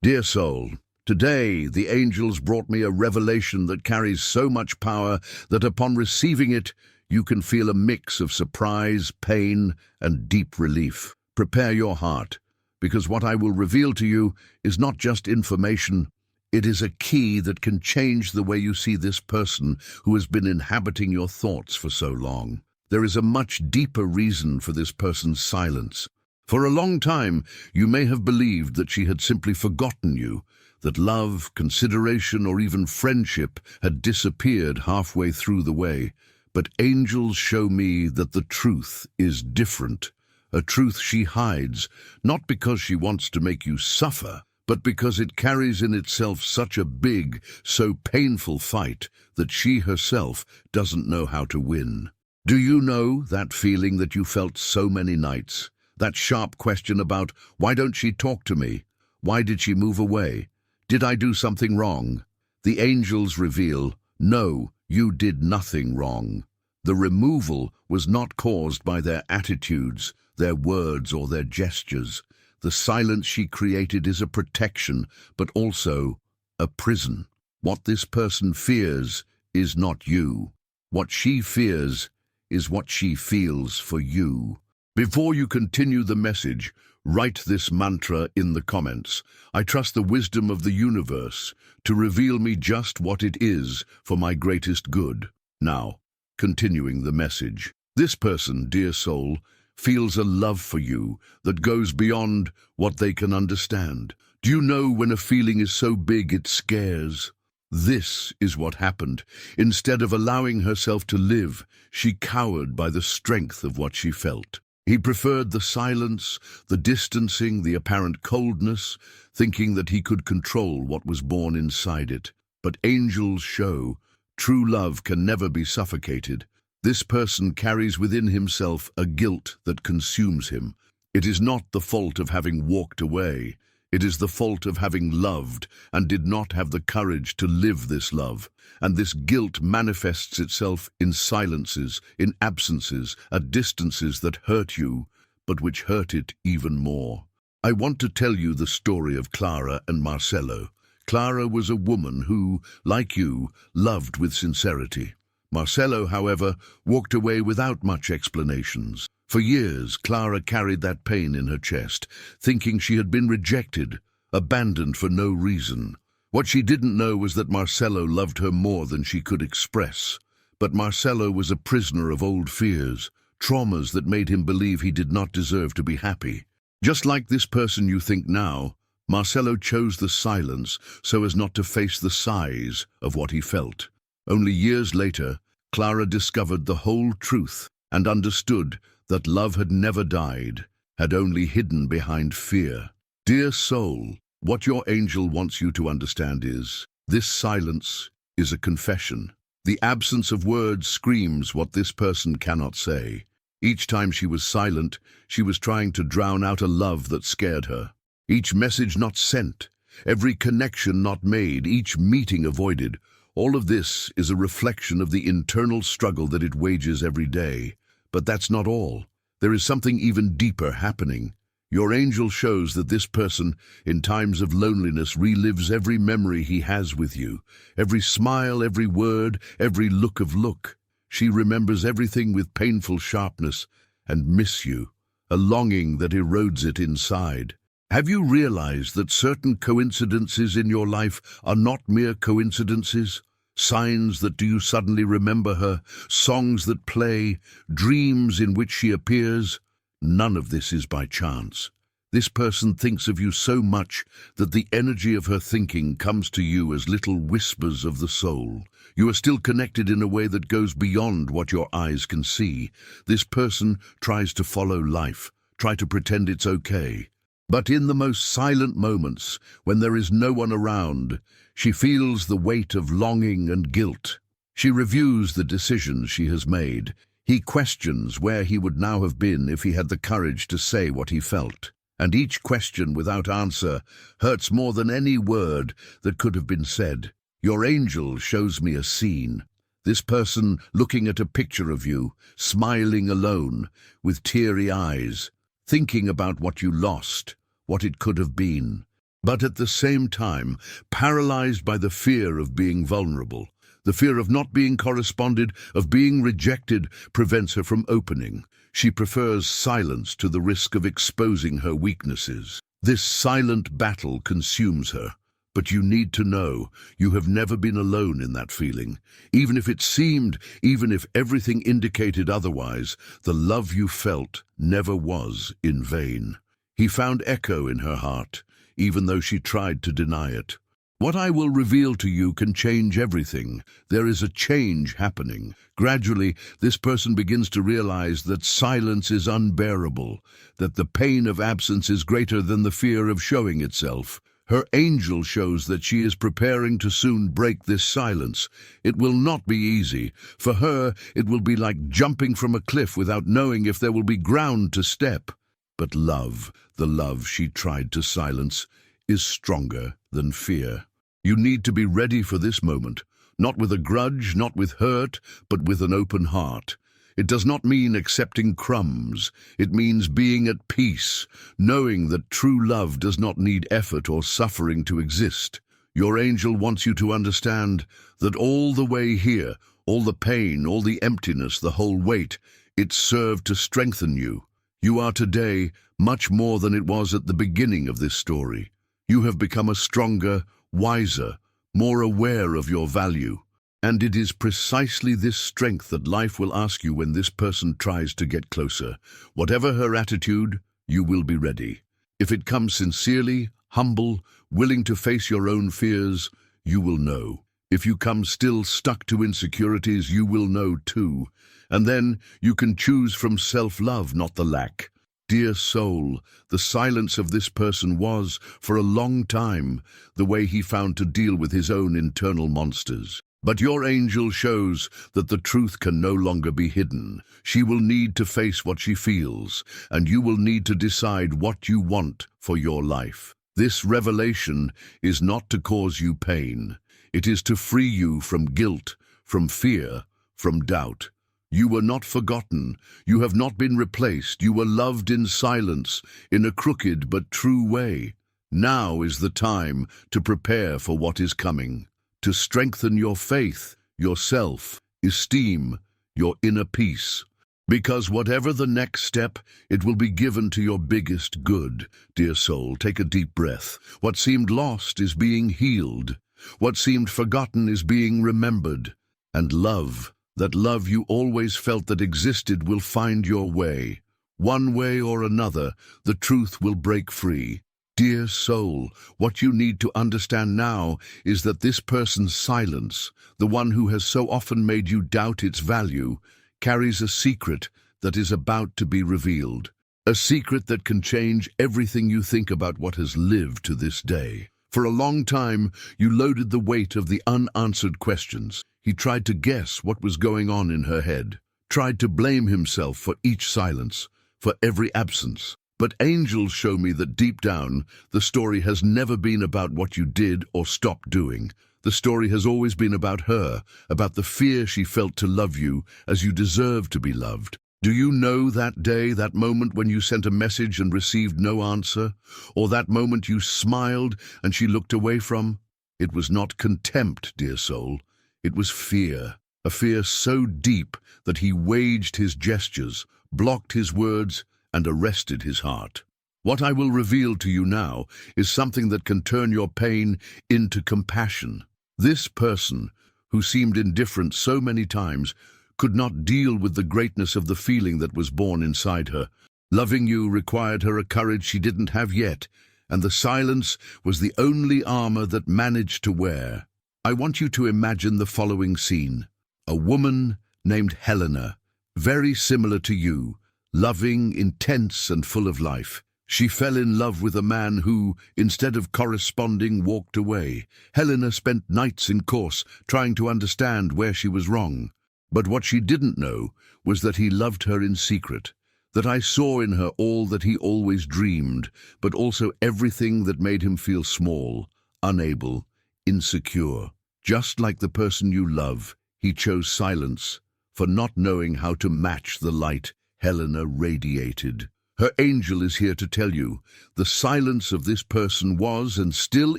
Dear soul, today the angels brought me a revelation that carries so much power that upon receiving it, you can feel a mix of surprise, pain, and deep relief. Prepare your heart, because what I will reveal to you is not just information, it is a key that can change the way you see this person who has been inhabiting your thoughts for so long. There is a much deeper reason for this person's silence. For a long time, you may have believed that she had simply forgotten you, that love, consideration, or even friendship had disappeared halfway through the way. But angels show me that the truth is different, a truth she hides, not because she wants to make you suffer, but because it carries in itself such a big, so painful fight that she herself doesn't know how to win. Do you know that feeling that you felt so many nights? That sharp question about, why don't she talk to me? Why did she move away? Did I do something wrong? The angels reveal, no, you did nothing wrong. The removal was not caused by their attitudes, their words, or their gestures. The silence she created is a protection, but also a prison. What this person fears is not you. What she fears is what she feels for you. Before you continue the message, write this mantra in the comments. I trust the wisdom of the universe to reveal me just what it is for my greatest good. Now, continuing the message. This person, dear soul, feels a love for you that goes beyond what they can understand. Do you know when a feeling is so big it scares? This is what happened. Instead of allowing herself to live, she cowered by the strength of what she felt. He preferred the silence, the distancing, the apparent coldness, thinking that he could control what was born inside it. But angels show true love can never be suffocated. This person carries within himself a guilt that consumes him. It is not the fault of having walked away. It is the fault of having loved and did not have the courage to live this love. And this guilt manifests itself in silences, in absences, at distances that hurt you, but which hurt it even more. I want to tell you the story of Clara and Marcelo. Clara was a woman who, like you, loved with sincerity. Marcelo, however, walked away without much explanations. For years, Clara carried that pain in her chest, thinking she had been rejected, abandoned for no reason. What she didn't know was that Marcelo loved her more than she could express. But Marcelo was a prisoner of old fears, traumas that made him believe he did not deserve to be happy. Just like this person you think now, Marcelo chose the silence so as not to face the size of what he felt. Only years later, Clara discovered the whole truth and understood that love had never died, had only hidden behind fear. Dear soul, what your angel wants you to understand is, this silence is a confession. The absence of words screams what this person cannot say. Each time she was silent, she was trying to drown out a love that scared her. Each message not sent, every connection not made, each meeting avoided, all of this is a reflection of the internal struggle that it wages every day. But that's not all. There is something even deeper happening. Your angel shows that this person, in times of loneliness, relives every memory he has with you, every smile, every word, every look. She remembers everything with painful sharpness and miss you, a longing that erodes it inside. Have you realized that certain coincidences in your life are not mere coincidences? Signs that do you suddenly remember her, songs that play, dreams in which she appears? None of this is by chance. This person thinks of you so much that the energy of her thinking comes to you as little whispers of the soul. You are still connected in a way that goes beyond what your eyes can see. This person tries to follow life, try to pretend it's okay. But in the most silent moments, when there is no one around, she feels the weight of longing and guilt. She reviews the decisions she has made. He questions where he would now have been if he had the courage to say what he felt. And each question without answer hurts more than any word that could have been said. Your angel shows me a scene. This person looking at a picture of you, smiling alone, with teary eyes, thinking about what you lost, what it could have been. but at the same time paralyzed by the fear of being vulnerable. The fear of not being corresponded, of being rejected, prevents her from opening. She prefers silence to the risk of exposing her weaknesses. This silent battle consumes her. But you need to know, you have never been alone in that feeling. Even if it seemed, even if everything indicated otherwise, the love you felt never was in vain. He found echo in her heart, even though she tried to deny it. What I will reveal to you can change everything. There is a change happening. Gradually, this person begins to realize that silence is unbearable, that the pain of absence is greater than the fear of showing itself. Her angel shows that she is preparing to soon break this silence. It will not be easy. For her, it will be like jumping from a cliff without knowing if there will be ground to step. But love, the love she tried to silence, is stronger than fear. You need to be ready for this moment, not with a grudge, not with hurt, but with an open heart. It does not mean accepting crumbs. It means being at peace, knowing that true love does not need effort or suffering to exist. Your angel wants you to understand that all the way here, all the pain, all the emptiness, the whole weight, it served to strengthen you. You are today much more than it was at the beginning of this story. You have become a stronger, wiser, more aware of your value. And it is precisely this strength that life will ask you when this person tries to get closer. Whatever her attitude, you will be ready. If it comes sincerely, humble, willing to face your own fears, you will know. If you come still stuck to insecurities, you will know too. And then you can choose from self-love, not the lack. Dear soul, the silence of this person was, for a long time, the way he found to deal with his own internal monsters. But your angel shows that the truth can no longer be hidden. She will need to face what she feels, and you will need to decide what you want for your life. This revelation is not to cause you pain. It is to free you from guilt, from fear, from doubt. You were not forgotten. You have not been replaced. You were loved in silence, in a crooked but true way. Now is the time to prepare for what is coming. To strengthen your faith, your self-esteem, your inner peace. Because whatever the next step, it will be given to your biggest good. Dear soul, take a deep breath. What seemed lost is being healed. What seemed forgotten is being remembered. And love, that love you always felt that existed, will find your way. One way or another, the truth will break free. Dear soul, what you need to understand now is that this person's silence, the one who has so often made you doubt its value, carries a secret that is about to be revealed. A secret that can change everything you think about what has lived to this day. For a long time, you loaded the weight of the unanswered questions. He tried to guess what was going on in her head, tried to blame himself for each silence, for every absence. But angels show me that deep down, the story has never been about what you did or stopped doing. The story has always been about her, about the fear she felt to love you as you deserved to be loved. Do you know that day, that moment when you sent a message and received no answer? Or that moment you smiled and she looked away from? It was not contempt, dear soul. It was fear. A fear so deep that he waged his gestures, blocked his words, and arrested his heart. What I will reveal to you now is something that can turn your pain into compassion. This person, who seemed indifferent so many times, could not deal with the greatness of the feeling that was born inside her. Loving you required her a courage she didn't have yet, and the silence was the only armor that managed to wear. I want you to imagine the following scene. A woman named Helena, very similar to you, loving, intense, and full of life. She fell in love with a man who, instead of corresponding, walked away. Helena spent nights in course, trying to understand where she was wrong. But what she didn't know was that he loved her in secret, that I saw in her all that he always dreamed, but also everything that made him feel small, unable, insecure. Just like the person you love, he chose silence, for not knowing how to match the light Helena radiated. Her angel is here to tell you, the silence of this person was and still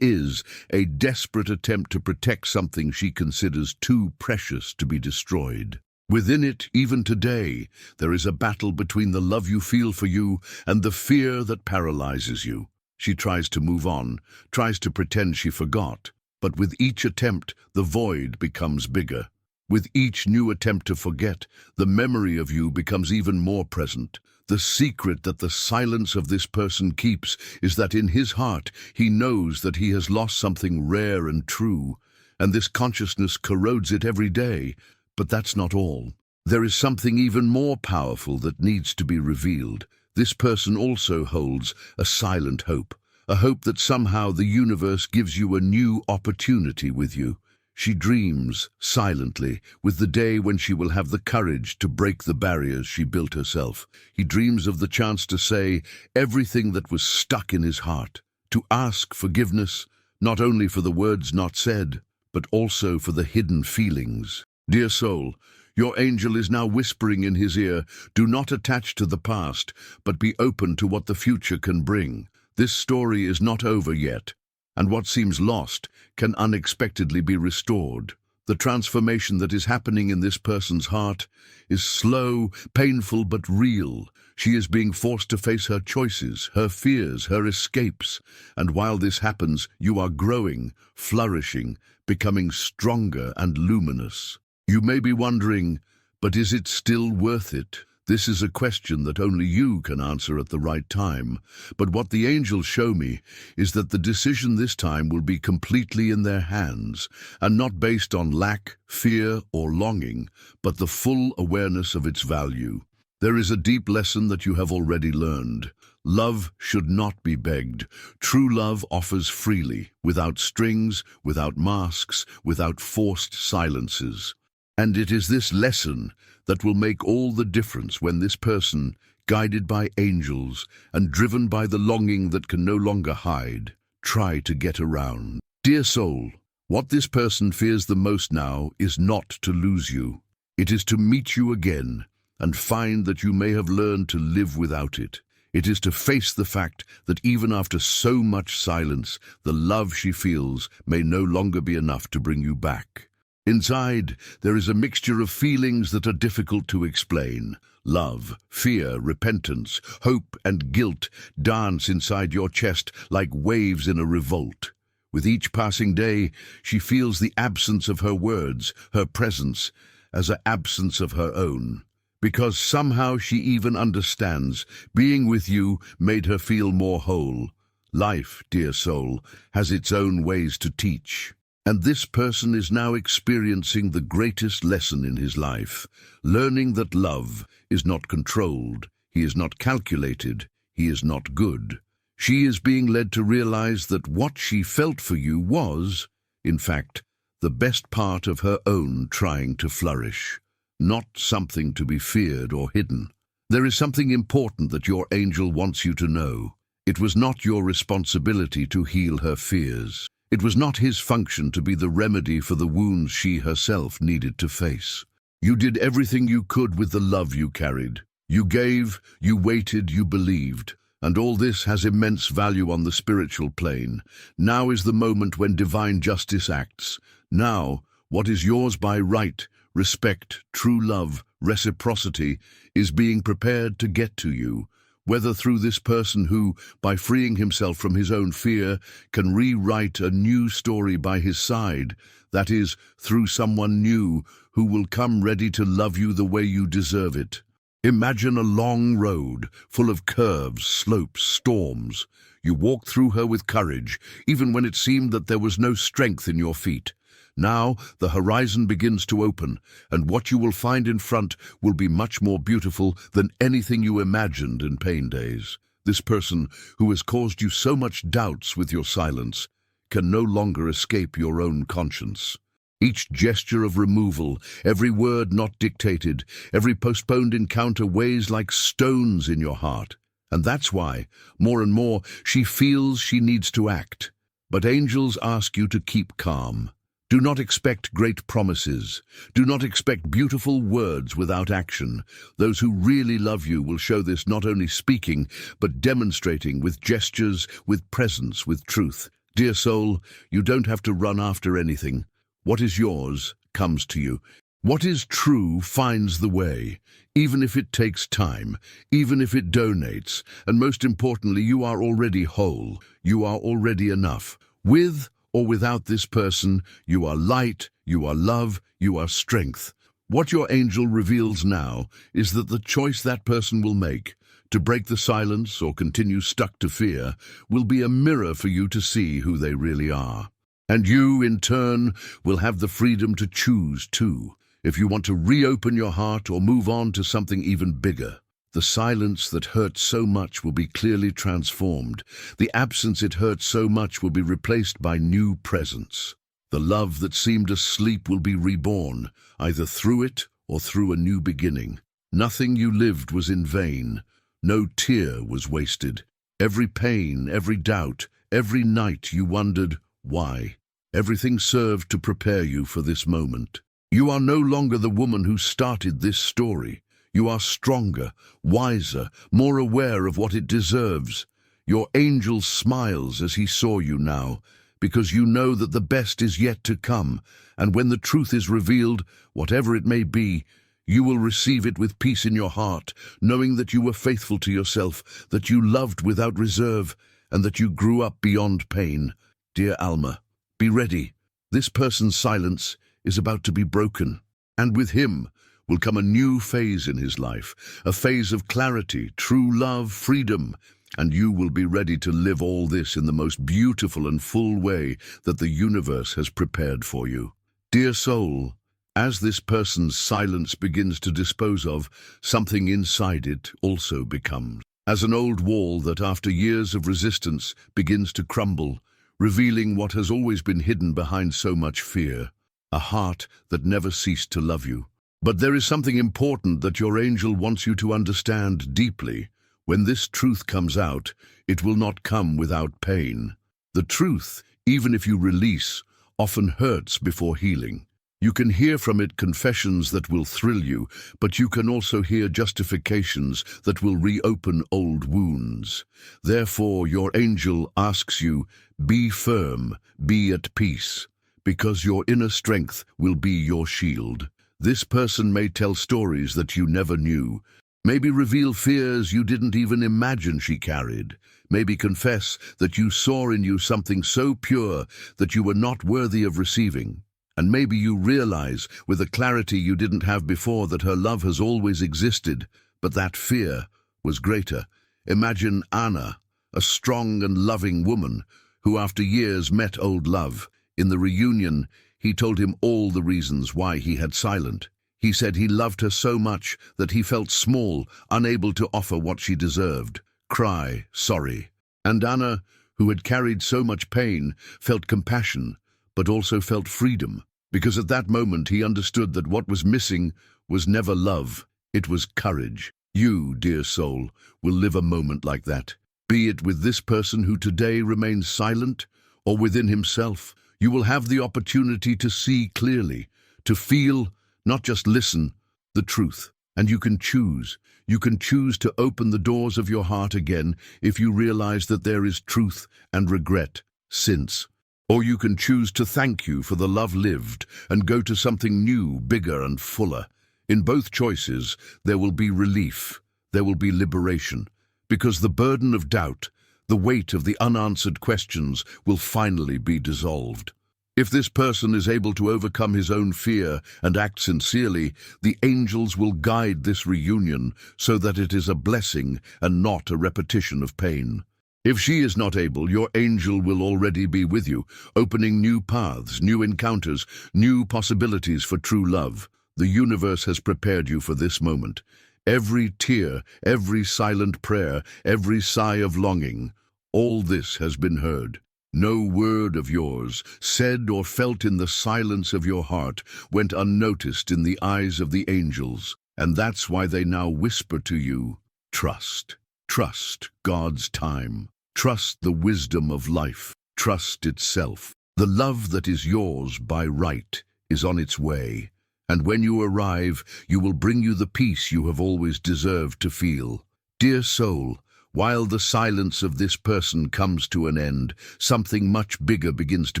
is a desperate attempt to protect something she considers too precious to be destroyed. Within it, even today, there is a battle between the love you feel for you and the fear that paralyzes you. She tries to move on, tries to pretend she forgot, but with each attempt, the void becomes bigger. With each new attempt to forget, the memory of you becomes even more present. The secret that the silence of this person keeps is that in his heart he knows that he has lost something rare and true, and this consciousness corrodes it every day. But that's not all. There is something even more powerful that needs to be revealed. This person also holds a silent hope, a hope that somehow the universe gives you a new opportunity with you. She dreams, silently, with the day when she will have the courage to break the barriers she built herself. He dreams of the chance to say everything that was stuck in his heart, to ask forgiveness, not only for the words not said, but also for the hidden feelings. Dear soul, your angel is now whispering in his ear, do not attach to the past, but be open to what the future can bring. This story is not over yet, and what seems lost can unexpectedly be restored. The transformation that is happening in this person's heart is slow, painful, but real. She is being forced to face her choices, her fears, her escapes. And while this happens, you are growing, flourishing, becoming stronger and luminous. You may be wondering, but is it still worth it? This is a question that only you can answer at the right time. But what the angels show me is that the decision this time will be completely in their hands, and not based on lack, fear, or longing, but the full awareness of its value. There is a deep lesson that you have already learned. Love should not be begged. True love offers freely, without strings, without masks, without forced silences. And it is this lesson that will make all the difference when this person, guided by angels and driven by the longing that can no longer hide, try to get around. Dear soul, what this person fears the most now is not to lose you. It is to meet you again and find that you may have learned to live without it. It is to face the fact that even after so much silence, the love she feels may no longer be enough to bring you back. Inside, there is a mixture of feelings that are difficult to explain. Love, fear, repentance, hope, and guilt dance inside your chest like waves in a revolt. With each passing day, she feels the absence of her words, her presence, as an absence of her own. Because somehow she even understands, being with you made her feel more whole. Life, dear soul, has its own ways to teach. And this person is now experiencing the greatest lesson in his life, learning that love is not controlled, he is not calculated, he is not good. She is being led to realize that what she felt for you was, in fact, the best part of her own trying to flourish, not something to be feared or hidden. There is something important that your angel wants you to know. It was not your responsibility to heal her fears. It was not his function to be the remedy for the wounds she herself needed to face. You did everything you could with the love you carried. You gave, you waited, you believed. And all this has immense value on the spiritual plane. Now is the moment when divine justice acts. Now, what is yours by right, respect, true love, reciprocity, is being prepared to get to you. Whether through this person who, by freeing himself from his own fear, can rewrite a new story by his side, that is, through someone new who will come ready to love you the way you deserve it. Imagine a long road, full of curves, slopes, storms. You walked through her with courage, even when it seemed that there was no strength in your feet. Now the horizon begins to open, and what you will find in front will be much more beautiful than anything you imagined in pain days. This person, who has caused you so much doubts with your silence, can no longer escape your own conscience. Each gesture of removal, every word not dictated, every postponed encounter weighs like stones in your heart. And that's why, more and more, she feels she needs to act. But angels ask you to keep calm. Do not expect great promises. Do not expect beautiful words without action. Those who really love you will show this not only speaking, but demonstrating with gestures, with presence, with truth. Dear soul, you don't have to run after anything. What is yours comes to you. What is true finds the way, even if it takes time, even if it donates, and most importantly, you are already whole. You are already enough. With or without this person, you are light, you are love, you are strength. What your angel reveals now is that the choice that person will make, to break the silence or continue stuck to fear, will be a mirror for you to see who they really are. And you, in turn, will have the freedom to choose too, if you want to reopen your heart or move on to something even bigger. The silence that hurt so much will be clearly transformed. The absence it hurt so much will be replaced by new presence. The love that seemed asleep will be reborn, either through it or through a new beginning. Nothing you lived was in vain. No tear was wasted. Every pain, every doubt, every night you wondered, why? Everything served to prepare you for this moment. You are no longer the woman who started this story. You are stronger, wiser, more aware of what it deserves. Your angel smiles as he saw you now, because you know that the best is yet to come, and when the truth is revealed, whatever it may be, you will receive it with peace in your heart, knowing that you were faithful to yourself, that you loved without reserve, and that you grew up beyond pain. Dear Alma, be ready. This person's silence is about to be broken, and with him will come a new phase in his life, a phase of clarity, true love, freedom, and you will be ready to live all this in the most beautiful and full way that the universe has prepared for you. Dear soul, as this person's silence begins to dispose of, something inside it also becomes. As an old wall that after years of resistance begins to crumble, revealing what has always been hidden behind so much fear, a heart that never ceased to love you. But there is something important that your angel wants you to understand deeply. When this truth comes out, it will not come without pain. The truth, even if you release, often hurts before healing. You can hear from it confessions that will thrill you, but you can also hear justifications that will reopen old wounds. Therefore, your angel asks you, be firm, be at peace, because your inner strength will be your shield. This person may tell stories that you never knew, maybe reveal fears you didn't even imagine she carried, maybe confess that you saw in you something so pure that you were not worthy of receiving, and maybe you realize with a clarity you didn't have before that her love has always existed, but that fear was greater. Imagine Anna, a strong and loving woman who after years met old love. In the reunion, he told him all the reasons why he had silent. He said he loved her so much that he felt small, unable to offer what she deserved. Cry, sorry. And Anna, who had carried so much pain, felt compassion, but also felt freedom, because at that moment he understood that what was missing was never love, it was courage. You, dear soul, will live a moment like that. Be it with this person who today remains silent, or within himself, you will have the opportunity to see clearly, to feel, not just listen, the truth. And you can choose. You can choose to open the doors of your heart again if you realize that there is truth and regret since. Or you can choose to thank you for the love lived and go to something new, bigger and fuller. In both choices, there will be relief, there will be liberation, because the burden of doubt, the weight of the unanswered questions will finally be dissolved. If this person is able to overcome his own fear and act sincerely, the angels will guide this reunion so that it is a blessing and not a repetition of pain. If she is not able, your angel will already be with you, opening new paths, new encounters, new possibilities for true love. The universe has prepared you for this moment. Every tear, every silent prayer, every sigh of longing, all this has been heard. No word of yours, said or felt in the silence of your heart, went unnoticed in the eyes of the angels, and that's why they now whisper to you, trust. Trust God's time. Trust the wisdom of life. Trust itself. The love that is yours by right is on its way, and when you arrive, you will bring you the peace you have always deserved to feel. Dear soul, while the silence of this person comes to an end, something much bigger begins to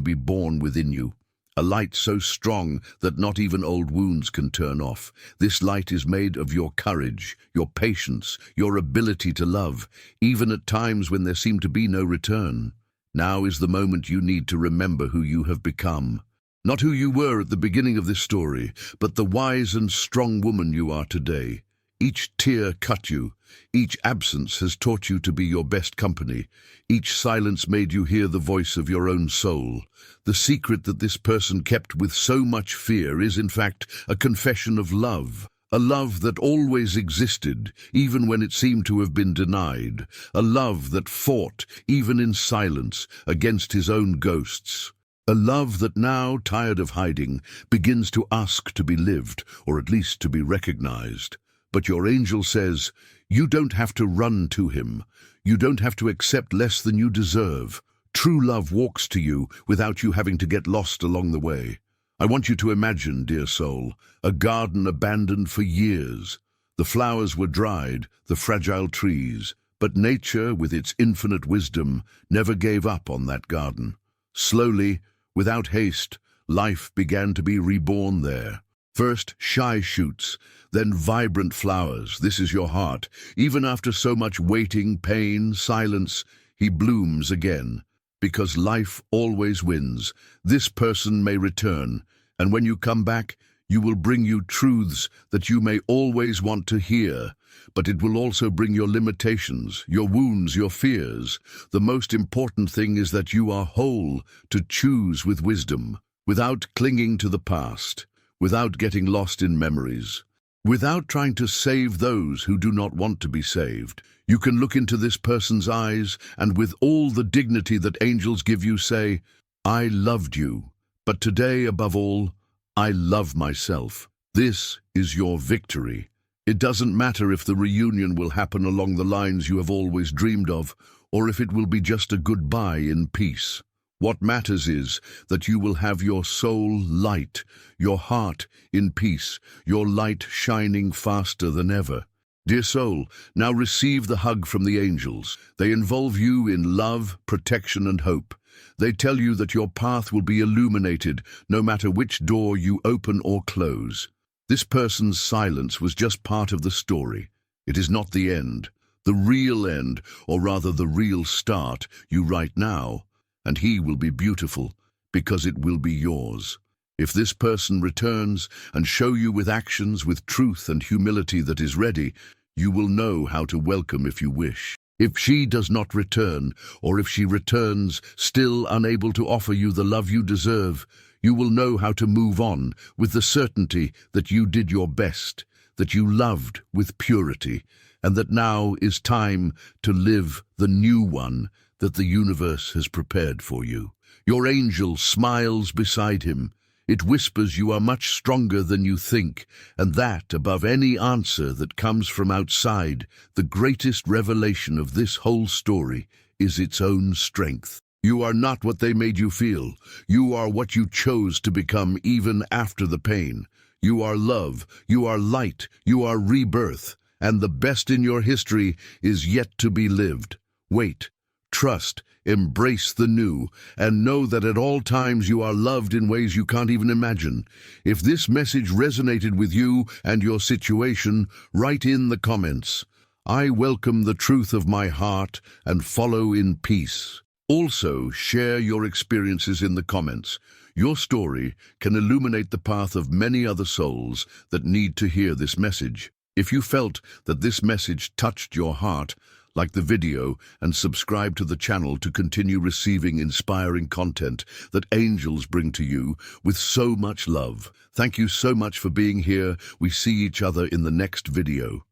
be born within you. A light so strong that not even old wounds can turn off. This light is made of your courage, your patience, your ability to love, even at times when there seem to be no return. Now is the moment you need to remember who you have become. Not who you were at the beginning of this story, but the wise and strong woman you are today. Each tear cut you. Each absence has taught you to be your best company. Each silence made you hear the voice of your own soul. The secret that this person kept with so much fear is, in fact, a confession of love. A love that always existed, even when it seemed to have been denied. A love that fought, even in silence, against his own ghosts. A love that now, tired of hiding, begins to ask to be lived, or at least to be recognized. But your angel says, you don't have to run to him. You don't have to accept less than you deserve. True love walks to you without you having to get lost along the way. I want you to imagine, dear soul, a garden abandoned for years. The flowers were dried, the fragile trees, but nature, with its infinite wisdom, never gave up on that garden. Slowly, without haste, life began to be reborn there. First, shy shoots, then vibrant flowers. This is your heart. Even after so much waiting, pain, silence, he blooms again. Because life always wins. This person may return, and when you come back, you will bring you truths that you may always want to hear. But it will also bring your limitations, your wounds, your fears. The most important thing is that you are whole to choose with wisdom, without clinging to the past, without getting lost in memories, without trying to save those who do not want to be saved. You can look into this person's eyes and with all the dignity that angels give you say, I loved you, but today above all, I love myself. This is your victory. It doesn't matter if the reunion will happen along the lines you have always dreamed of, or if it will be just a goodbye in peace. What matters is that you will have your soul light, your heart in peace, your light shining faster than ever. Dear soul, now receive the hug from the angels. They involve you in love, protection, and hope. They tell you that your path will be illuminated no matter which door you open or close. This person's silence was just part of the story. It is not the end. The real end, or rather the real start, you write now. And he will be beautiful, because it will be yours. If this person returns and show you with actions, with truth and humility that is ready, you will know how to welcome if you wish. If she does not return, or if she returns still unable to offer you the love you deserve, you will know how to move on with the certainty that you did your best, that you loved with purity, and that now is time to live the new one that the universe has prepared for you. Your angel smiles beside him. It whispers you are much stronger than you think, and that, above any answer that comes from outside, the greatest revelation of this whole story is its own strength. You are not what they made you feel. You are what you chose to become even after the pain. You are love, you are light, you are rebirth, and the best in your history is yet to be lived. Wait. Trust, embrace the new, and know that at all times you are loved in ways you can't even imagine. If this message resonated with you and your situation, write in the comments, I welcome the truth of my heart and follow in peace. Also, share your experiences in the comments. Your story can illuminate the path of many other souls that need to hear this message. If you felt that this message touched your heart, like the video and subscribe to the channel to continue receiving inspiring content that angels bring to you with so much love. Thank you so much for being here. We see each other in the next video.